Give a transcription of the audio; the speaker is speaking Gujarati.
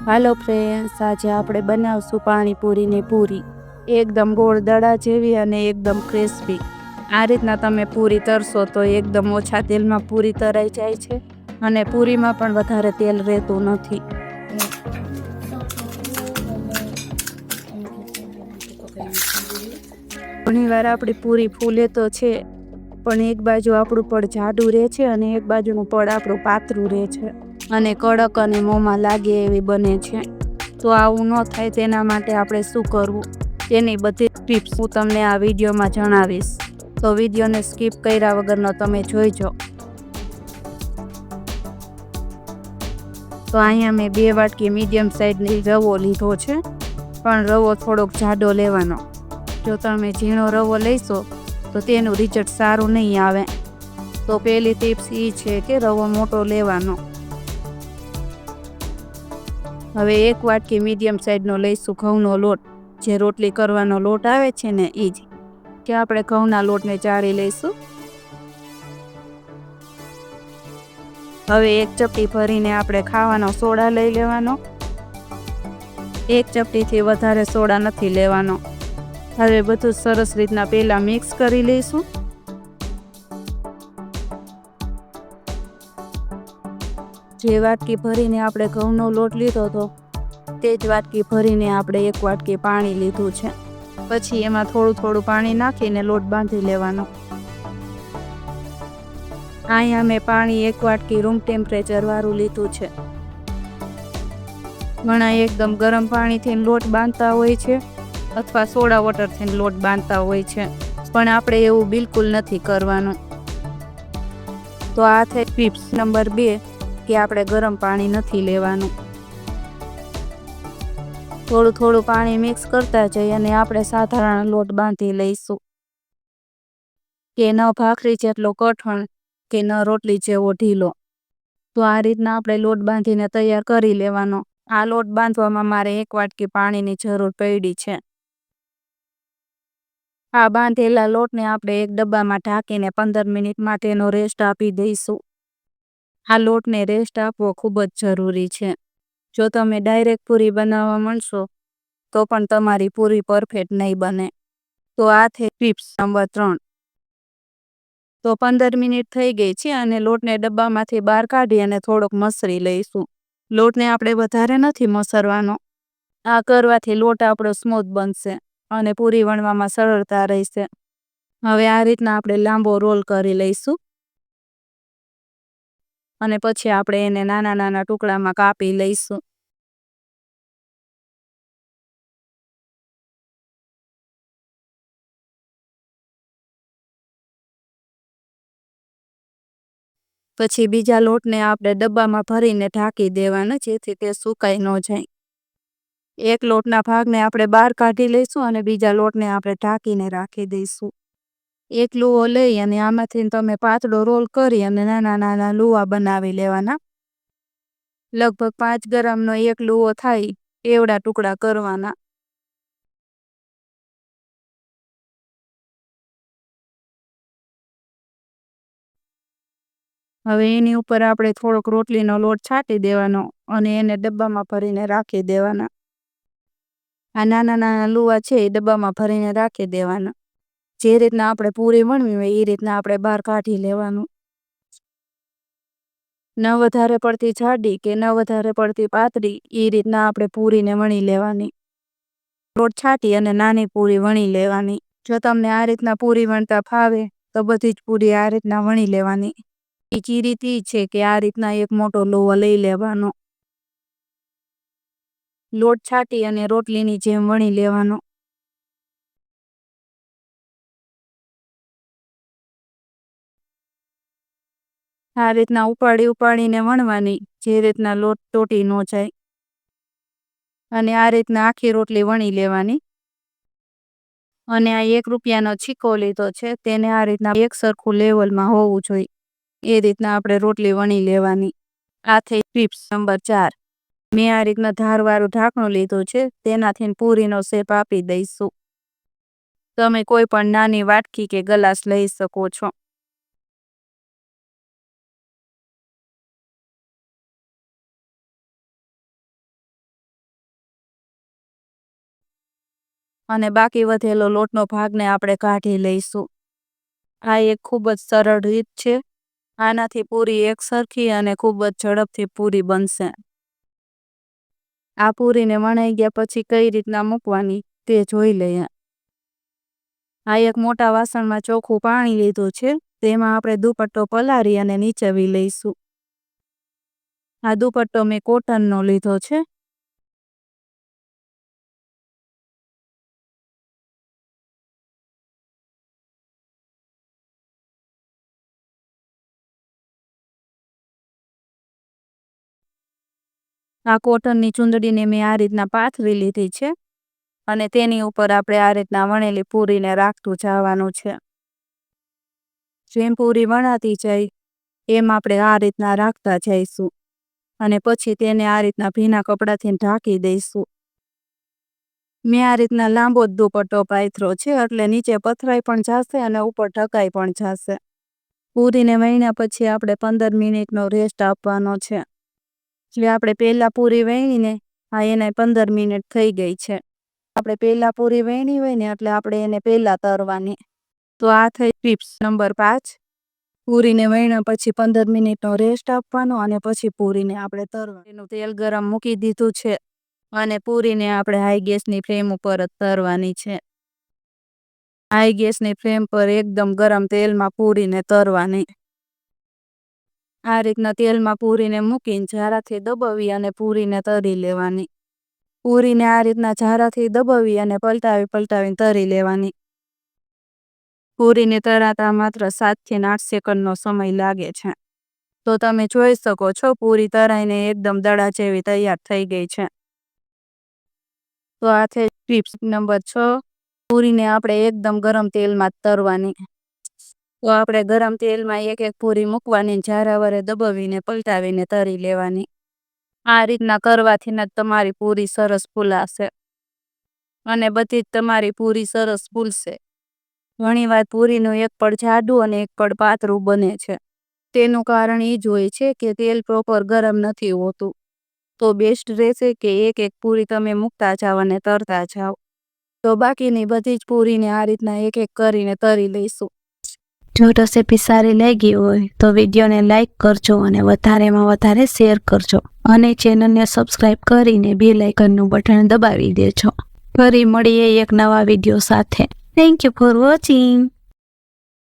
હાલો ફ્રેન્ડ્સ, આજે આપણે બનાવશું પાણીપુરી ને પૂરી એકદમ ગોળ દડા જેવી અને એકદમ ક્રિસ્પી। આ રીતના તમે પૂરી તરશો તો એકદમ ઓછા તેલમાં પૂરી તરાઈ જાય છે અને પૂરીમાં પણ વધારે તેલ રહેતું નથી। ઘણીવાર આપણી પૂરી ફૂલે તો છે, પણ એક બાજુ આપણું પડ જાડું રહે છે અને એક બાજુનું પડ આપણું પાતળું રહે છે અને કડક અને મોંમાં લાગે એવી બને છે। તો આવું ન થાય તેના માટે આપણે શું કરવું તેની બધી ટિપ્સ હું તમને આ વિડીયોમાં જણાવીશ, તો વિડીયોને સ્કીપ કર્યા વગરનો તમે જોઈજો। તો અહીંયા મેં 2 વાટકી મીડિયમ સાઇઝની રવો લીધો છે, પણ રવો થોડોક જાડો લેવાનો। જો તમે ઝીણો રવો લેશો તો તેનું રિઝલ્ટ સારું નહીં આવે। તો પહેલી ટિપ્સ એ છે કે રવો મોટો લેવાનો। હવે 1 વાટકી મીડિયમ સાઇઝનો લઈશું ઘઉંનો લોટ, જે રોટલી કરવાનો લોટ આવે છે ને એ જ, કે આપણે ઘઉંના લોટને ચાળી લઈશું। હવે 1 ચપટી ભરીને આપણે ખાવાનો સોડા લઈ લેવાનો। 1 ચપટીથી વધારે સોડા નથી લેવાનો। હવે બધું સરસ રીતના પહેલા મિક્સ કરી લઈશું। જે વાટકી ભરીને આપણે ઘઉંનો લોટ લીધો હતો તે જ વાટકી ભરીને આપણે 1 વાટકી પાણી લીધું છે। પછી એમાં થોડું થોડું પાણી નાખીને લોટ બાંધી લેવાનો। અહીંયા મેં પાણી 1 વાટકી રૂમ ટેમ્પરેચર વાળું લીધું છે। ઘણા એકદમ ગરમ પાણીથી લોટ બાંધતા હોય છે અથવા સોડા વોટરથી લોટ બાંધતા હોય છે, પણ આપણે એવું બિલકુલ નથી કરવાનું। તો આ થઈ ટિપ્સ નંબર 2 કે આપણે ગરમ પાણી નથી લેવાનું। થોડું થોડું પાણી મિક્સ કરતા જઈ અને આપણે સાધારણ લોટ બાંધી લઈશું, કે ન ભાખરી જેટલો કઠણ કે ન રોટલી જેવો ઢીલો। તો આ રીતના આપણે લોટ બાંધીને તૈયાર કરી લેવાનો। આ લોટ બાંધવામાં મારે 1 વાટકી પાણીની જરૂર પડી છે। આ બાંધેલા લોટને આપણે એક ડબ્બામાં ઢાંકીને 15 મિનિટ માટેનો રેસ્ટ આપી દઈશું। આ લોટને રેસ્ટ આપવો ખૂબ જ જરૂરી છે। જો તમે ડાયરેક્ટ પૂરી બનાવવા માંડશો તો પણ તમારી પૂરી પરફેક્ટ નહીં બને। તો આ થઈ ટિપ્સ નંબર 3। તો 15 મિનિટ થઈ ગઈ છે અને લોટને ડબ્બામાંથી બહાર કાઢી અને થોડોક મસળી લઈશું। લોટને આપણે વધારે નથી મસળવાનો। આ કરવાથી લોટ આપણો સ્મૂથ બનશે અને પૂરી વણવામાં સરળતા રહેશે। હવે આ રીતના આપણે લાંબો રોલ કરી લઈશું અને પછી આપણે એને નાના નાના ટુકડામાં કાપી લઈશું। પછી બીજા લોટને આપણે ડબ્બામાં ભરીને ઢાંકી દેવાનો, જેથી તે સુકાઈ ન જાય। એક લોટના ભાગને આપણે બહાર કાઢી લઈશું અને બીજા લોટને આપણે ઢાંકીને રાખી દઈશું। એક લુવો લઈ અને આમાંથી તમે પાતળો રોલ કરી અને નાના નાના લુવા બનાવી લેવાના। લગભગ 5 ગ્રામનો એક લુવો થાય એવડા ટુકડા કરવાના। હવે એની ઉપર આપણે થોડોક રોટલીનો લોટ છાંટી દેવાનો અને એને ડબ્બામાં ભરીને રાખી દેવાના। આ નાના નાના લુવા છે એ ડબ્બામાં ભરીને રાખી દેવાના। જે રીતના આપણે પૂરી વણવી હોય એ રીતના આપણે બહાર કાઢી લેવાનું। ન વધારે પડતી જાડી કે ન વધારે પડતી પાતળી એ રીતના આપણે પૂરીને વણી લેવાની। લોટ છાંટી અને નાની પૂરી વણી લેવાની। જો તમને આ રીતના પૂરી વણતા ફાવે તો બધી જ પૂરી આ રીતના વણી લેવાની। બીજી રીત એ છે કે આ રીતના એક મોટો લુવો લઈ લેવાનો, લોટ છાંટી અને રોટલીની જેમ વણી લેવાનો। આ રીતના ઉપાડી ઉપાડીને વણવાની, જે રીતના લોટ તૂટી ન જાય। અને આ રીતના આખી રોટલી વણી લેવાની। અને આ 1 રૂપિયાનો છીકો લીધો છે, તેને આ રીતના એક સરખું લેવલમાં હોવું જોઈએ એ રીતના આપણે રોટલી વણી લેવાની। આ થઈ ટિપ્સ નંબર 4। મેં આ રીતના ધારવાળું ઢાંકણું લીધું છે, તેનાથી પૂરીનો શેપ આપી દઈશું। તમે કોઈ પણ નાની વાટકી કે ગ્લાસ લઈ શકો છો। અને બાકી વધેલો લોટનો ભાગને આપણે કાઢી લઈશું. આ એક ખૂબ જ સરળ રીત છે. આનાથી પૂરી એકસરખી અને ખૂબ જ ઝડપથી પૂરી બનશે. આ પૂરીને વણાઈ ગયા પછી કઈ રીતના મૂકવાની તે જોઈ લઈએ. આ એક મોટા વાસણમાં ચોખ્ખું પાણી લીધું છે. તેમાં આપણે દુપટ્ટો પલાળી અને નીચવી લઈશું. આ દુપટ્ટો મેં કોટનનો લીધો છે. આ કોટનની ચૂંદડીને મેં આ રીતના પાથરી લીધી છે અને તેની ઉપર આપણે આ રીતના વણેલી પૂરીને રાખતું જવાનું છે. જેમ પૂરી વણાતી જાય એમ આપણે આ રીતના રાખતા જઈશું અને પછી તેને આ રીતના ભીના કપડાથી ઢાંકી દઈશું. મેં આ રીતના લાંબો જ દુપટ્ટો પાથર્યો છે એટલે નીચે પથરાઈ પણ જશે અને ઉપર ઢકાઈ પણ જશે. પૂરીને વણ્યા પછી આપણે 15 મિનિટનો રેસ્ટ આપવાનો છે. એટલે આપણે પહેલાં પૂરી વણીને એને 15 મિનિટ થઈ ગઈ છે. આપણે પહેલાં પૂરી વણી હોય ને એટલે આપણે એને પહેલાં તરવાની. તો આ થઈ ટિપ્સ નંબર 5. પૂરીને વણ્યા પછી 15 મિનિટનો રેસ્ટ આપવાનો અને પછી પૂરીને આપણે તરવાનું. એનું તેલ ગરમ મૂકી દીધું છે અને પૂરીને આપણે હાઈ ગેસની ફ્લેમ ઉપર જ તરવાની છે. હાઈ ગેસની ફ્લેમ પર એકદમ ગરમ તેલમાં પૂરીને તરવાની. આ રીતના તેલમાં પૂરીને મૂકીને ઝારાથી દબાવી અને પૂરીને તરી લેવાની. પૂરીને આ રીતના ઝારાથી દબાવી અને પલટાવીને તરી લેવાની. પૂરીને તરાતા માત્ર 7 થી 8 સેકન્ડનો સમય લાગે છે. તો તમે જોઈ શકો છો પૂરી તરાઈને એકદમ દડા જેવી તૈયાર થઈ ગઈ છે. તો આ છે ટિપ્સ નંબર 6. પૂરીને આપણે એકદમ ગરમ તેલમાં તરવાની. તો આપણે ગરમ તેલમાં એક પૂરી મૂકવાની, ઝારા વડે દબાવીને પલટાવીને તરી લેવાની. આ રીતના કરવાથી જ તમારી પૂરી સરસ ફૂલાશે અને બધી જ તમારી પૂરી સરસ ફૂલશે. ઘણીવાર પૂરીનું એક પડ જાડું અને એક પડ પાતળું બને છે. તેનું કારણ એ જ હોય છે કે તેલ પ્રોપર ગરમ નથી હોતું. તો બેસ્ટ રહેશે કે એક પૂરી તમે મૂકતા જાઓ અને તરતા જાઓ. તો બાકીની બધી જ પૂરીને આ રીતના એક કરીને તરી લઈશું. જો રેસીપી સારી લાગી હોય તો વિડીયોને લાઇક કરજો અને વધારેમાં વધારે શેર કરજો અને ચેનલને સબસ્ક્રાઇબ કરીને બેલ આઇકનનું બટન દબાવી દેજો. ફરી મળીએ એક નવા વિડીયો સાથે. Thank you for watching.